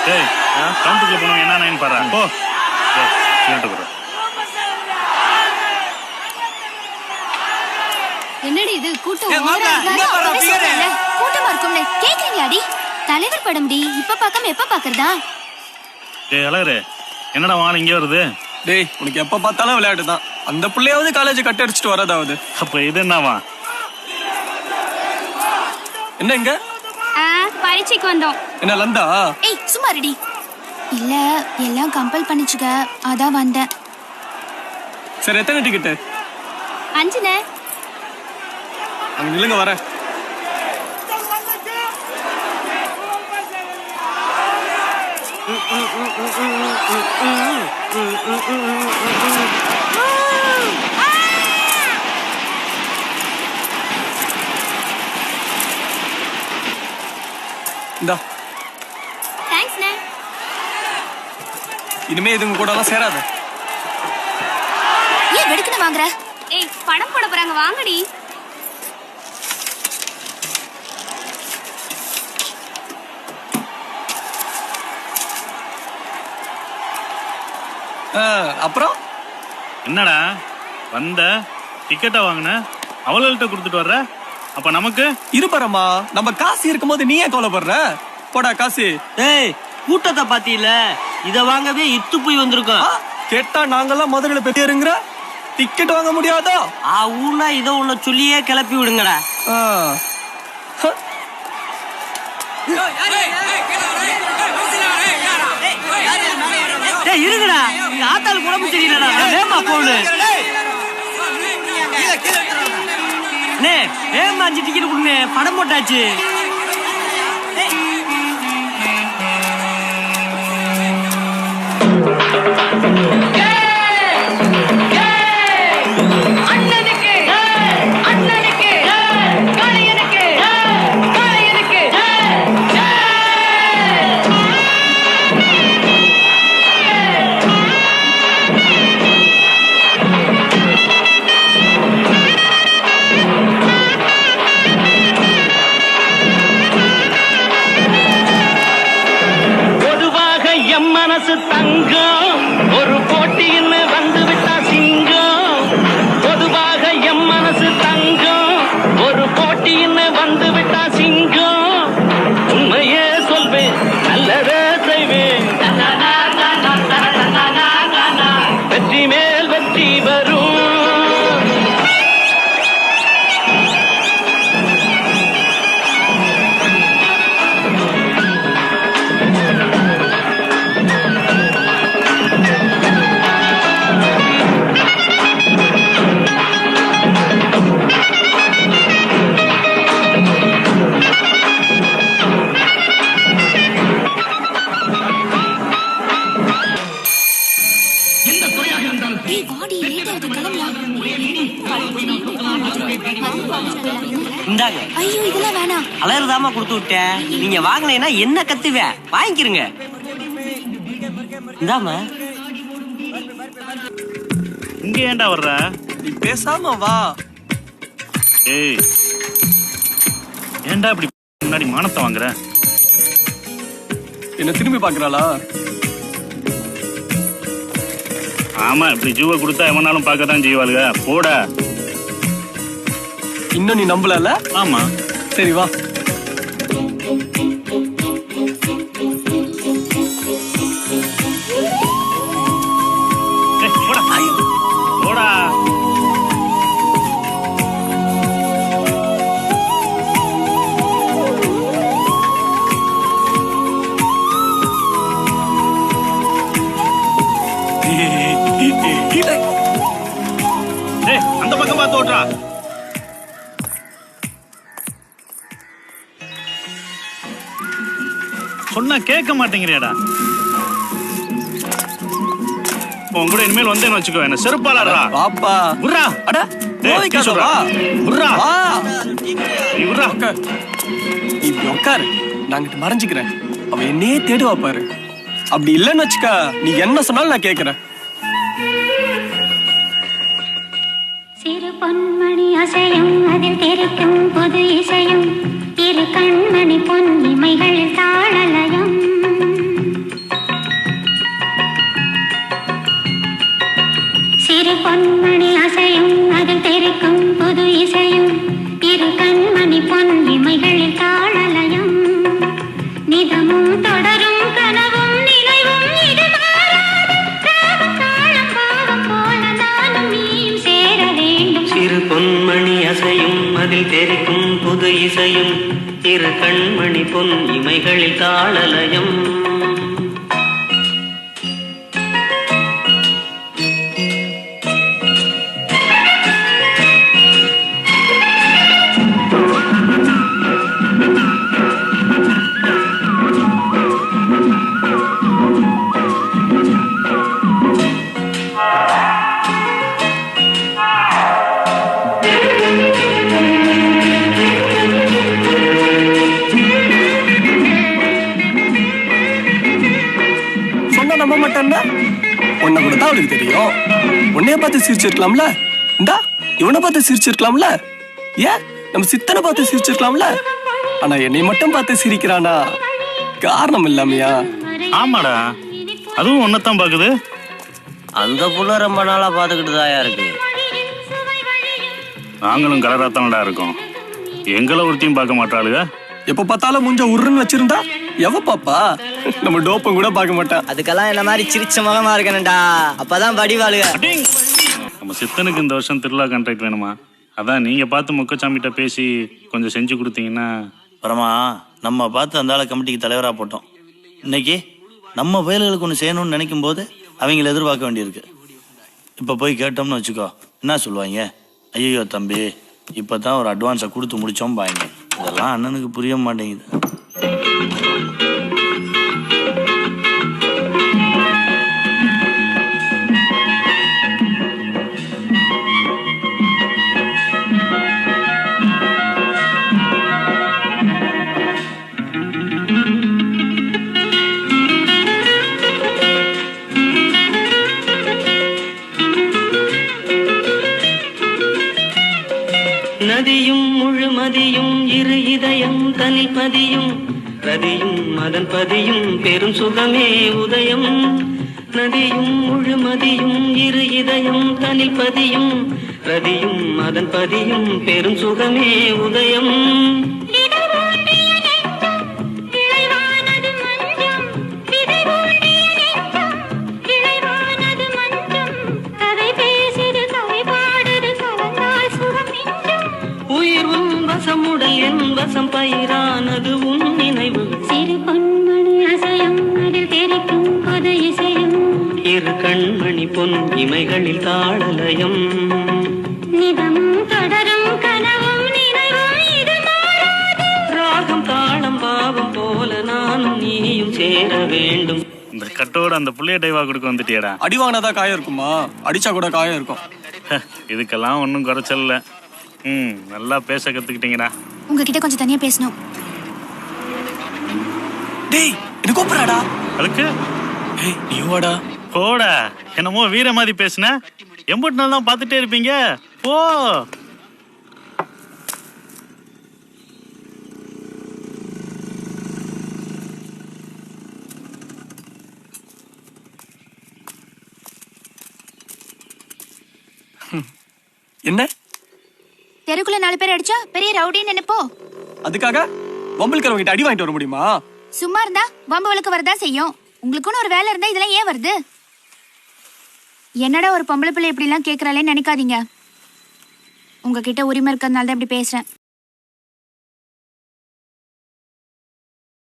டேய் கவுண்டருக்குள்ள போனவங்க என்னன்னு பாரு. போ என்னடி இது கூட்டம் கூட்டமா இருக்கும்னு கேக்குறீங்களாடி? தலைவர் படம்டி, இப்ப பாக்காம எப்ப பாக்குறதா? டேய் அழகரே, என்னடா வாங்க இங்க வருது? டேய் உனக்கு எப்ப பார்த்தாலும் விளையாட்டு தான். அந்த பிள்ளையாவது காலேஜ் கட் அடிச்சுட்டு வரதாவது. அப்ப இது என்னவா? என்ன இங்க பரீட்சைக்கு வந்தோம். என்ன லந்தா? ஏய் சும்மா ரெடி. இல்ல எல்லாம் கம்பல் பண்ணிச்சுக்க, அதான் வந்தேன். சரி எத்தனை டிக்கெட்? 5ண்ணே. அங்க நில்லுங்க வரேன். இந்தா. தேங்க்ஸ்ண்ணே. இனிமே இது உங்க கூட எல்லாம் சேராது. ஏன் வெடுக்குன்னு வாங்குற? ஏய் படம் போட போறாங்க, வாங்கடி. அப்புறம் என்னடா வந்த டிக்கெட்டை வாங்கின, அவள்கிட்ட கொடுத்துட்டு வர்ற. அப்ப நமக்கு இருப்பறமா, நம்ம காசு இருக்கும்போது நீ ஏன் கவலைப்படுற? போடா காசு. ஏய் கூட்டத்தை பாத்தீல, இத வாங்கவே இத்து போய் வந்திருக்கோம். கேட்டா நாங்கெல்லாம் மதுரையில பெரியருங்கிற டிக்கெட் வாங்க முடியாதோ? ஊனா இதை உன்னை சொல்லியே கிளப்பி விடுங்கடா. இருங்கடா, ஆத்தாள் குழம்பு தெரியலடா. வேமா போடு. வேமா 5 டிக்கெட் கொடுங்க, படம் போட்டாச்சு. மனசு தங்கம், ஒரு போட்டின்னு வந்து விட்டா சிங்கம். பொதுவாக எம் மனசு தங்கம், ஒரு போட்டின்னு வந்து விட்டா சிங்கம். உண்மையே சொல்வேன், நல்லதே செய்வேன். வெற்றி மேல் வெற்றி வரும். ஐயோ இதெல்லாம் வேணாம். அலர்தாமா கொடுத்து விட்டேன். நீங்க வாங்கலைன்னா என்ன கத்துவேன், வாங்கிக்கிறங்க. இந்தாமா. இங்க ஏன்டா வர்ற? நீ பேசாம வா. ஏய் ஏன்டா இப்படி முன்னாடி மானத்தை வாங்குற? என்ன திரும்பி பாக்குறாளா? ஆமா, இப்படி ஜூவை கொடுத்தா எவனாலும் பார்க்கத்தான் செய்வாளுங்க. போட. இன்னும் நீ நம்பல? ஆமா. சரி வா. போடா. அந்த பக்கம் பார்த்து ஓட்டுறா. சொன்னா கேட்க மாட்டேங்கிறியாடா. உன் கூட இனிமேல் வந்தேன்னு வச்சுக்கோ, என்ன செருப்பாளா. பாப்பா உர்ரா. அட நோய்க்காத வா. உர்ரா. நீ உர்ரா. நீ உட்காரு, நாங்கிட்ட மறைஞ்சுக்கிறேன். அவ என்னையே தேடுவா பாரு. அப்படி இல்லைன்னு வச்சுக்க, நீ என்ன சொன்னாலும் நான் கேட்கிறேன். சிறு பொன்மணி அசையும், அதில் தெரிக்கும் புது இசையும், இரு கண்மணி பொன்னிமைகள் தாளலயம். கண்மணி பொன் இமைகளில் தாளலயம். நம்ப மாட்டேன்னா உன்னை கூட தான் அவளுக்கு தெரியும். உன்னைய பார்த்து சிரிச்சிருக்கலாம்ல, இந்தா இவனை பார்த்து சிரிச்சிருக்கலாம்ல, ஏன் நம்ம சித்தனை பார்த்து சிரிச்சிருக்கலாம்ல. ஆனா என்னை மட்டும் பார்த்து சிரிக்கிறானா காரணம் இல்லாமையா? ஆமாடா, அதுவும் ஒன்னதான் பாக்குது. அந்த புள்ள ரொம்ப நாளா பாத்துக்கிட்டு தாயா இருக்கு. நாங்களும் கலராத்தானடா இருக்கோம். எங்களை ஒருத்தையும் பார்க்க மாட்டாளுங்க. எப்ப பார்த்தாலும் முஞ்ச உருன்னு வச்சிருந்தா எவ பாப்பா? நம்ம டோப்பம் கூட பார்க்க மாட்டான். அதுக்கெல்லாம் என்ன மாதிரி சிரிச்ச முகமா இருக்கணும்டா, அப்பதான் வடிவாளுக. நம்ம சித்தனுக்கு இந்த வருஷம் திருவிழா கான்ட்ராக்ட் வேணுமா? அதான் நீங்க பார்த்து முக்கச்சாமிகிட்ட பேசி கொஞ்சம் செஞ்சு கொடுத்தீங்கன்னா. பரமா நம்ம பார்த்து அந்த ஆளை கமிட்டிக்கு தலைவராக போட்டோம். இன்னைக்கு நம்ம வயல்களுக்கு ஒன்று செய்யணும்னு நினைக்கும் போது அவங்கள எதிர்பார்க்க வேண்டியிருக்கு. இப்போ போய் கேட்டோம்னு வச்சுக்கோ, என்ன சொல்லுவாங்க? ஐயோ தம்பி, இப்போ தான் ஒரு அட்வான்ஸை கொடுத்து முடிச்சோம் பாருங்க. இதெல்லாம் அண்ணனுக்கு புரிய மாட்டேங்குது. நதியும் முழுமதியும் இரு இதயம் தனில் பதியும், ரதியும் மதன் பதியும் பெரும் சுகமே உதயம். நதியும் முழுமதியும் இரு இதயம் தனில் பதியும், ரதியும் மதன் பதியும் பெரும் சுகமே உதயம். வசமுடல் என் வசம் பயிரானது உன் நினைவு. சிறு பொன்மணி அசையும் அதில் தெரிக்கும் புது இசையும். இரு கண்மணி பொன் இமைகளில் தாளலயம். நிதம் தொடரும் கனவும் நினைவும் இது மாறாது. ராகம் தாளம் பாவம் போல நானும் நீயும் சேர வேண்டும். இந்த கட்டோட அந்த புள்ளைய டைவா கொடுக்க வந்துட்டியடா. அடி வாங்கினதா காயம் இருக்குமா? அடிச்சா கூட காயம் இருக்கும். இதுக்கெல்லாம் ஒன்றும் குறைச்சல்ல. நல்லா பேச கத்துக்கிட்டீங்கடா. உங்ககிட்ட கொஞ்சம் தனியா பேசணும். டேய் என்ன கூப்பிடாடா. அதுக்கு ஏய் நீ வாடா. போடா, என்னமோ வீர மாதிரி பேசுன. எம்பூட்டு நாள் தான் பார்த்துட்டே இருப்பீங்க. போ. என்ன தெருக்குள்ள 4 பேர் அடிச்சா பெரிய ரவுடின்னு நினைப்போ? அதுக்காக பொம்பளைக்காரவங்கிட்ட அடி வாங்கிட்டு வர முடியுமா? சும்மா இருந்தா பம்பு வழக்கு வரதா செய்யும். உங்களுக்குன்னு ஒரு வேலை இருந்தா இதெல்லாம் ஏன் வருது? என்னடா ஒரு பொம்பளை பிள்ளை இப்படி எல்லாம் கேக்குறாளேன்னு நினைக்காதீங்க. உங்ககிட்ட உரிமை இருக்கிறதுனால தான் இப்படி பேசுறேன்.